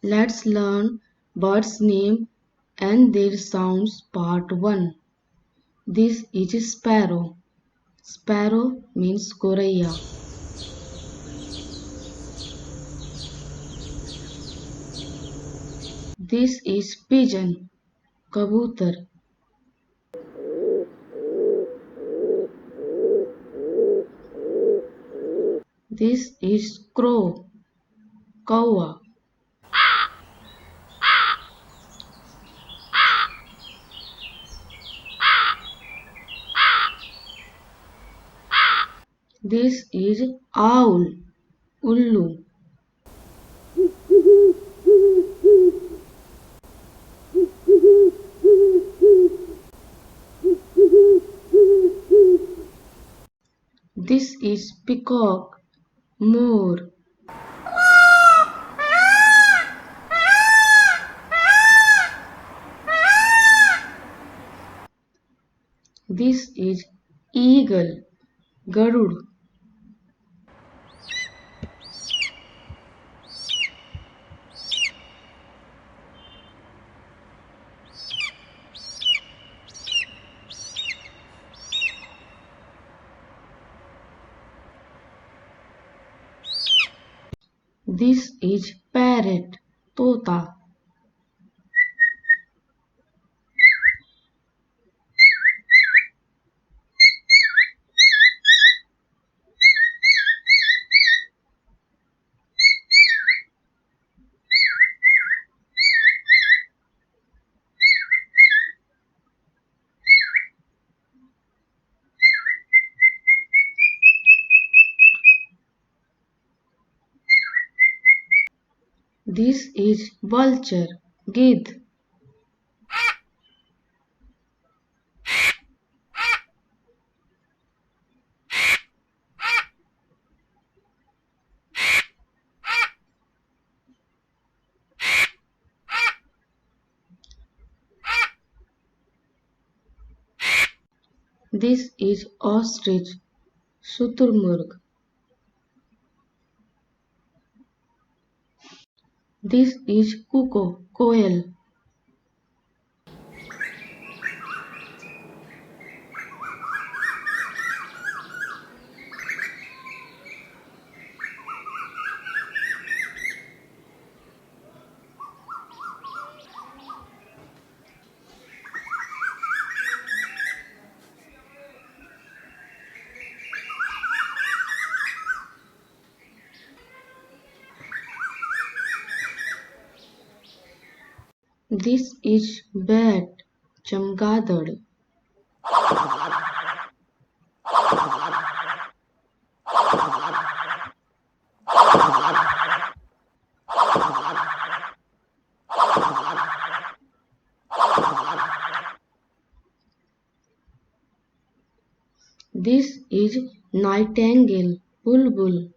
Let's learn birds' name and their sounds part 1. This is sparrow. Sparrow means goraya. This is pigeon. Kabutar. This is crow. Kawa. This is owl. Ullu. This is peacock. Moor. This is eagle. Garud. This is parrot. Tota. This is vulture. Gid. This is ostrich. Shuturmurg. This is cuckoo. Koel. This is bat. Chamgadad. This is nightingale. Bulbul.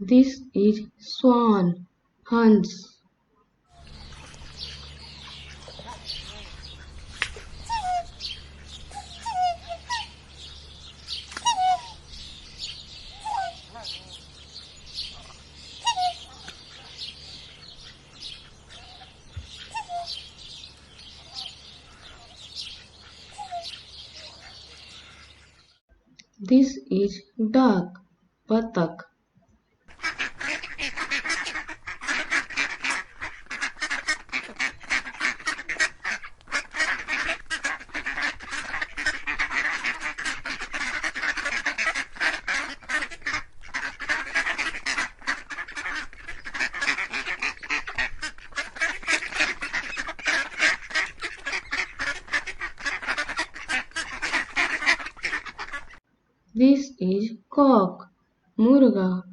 This is swan. Hans. This is duck. Batak. This is cock. Murga.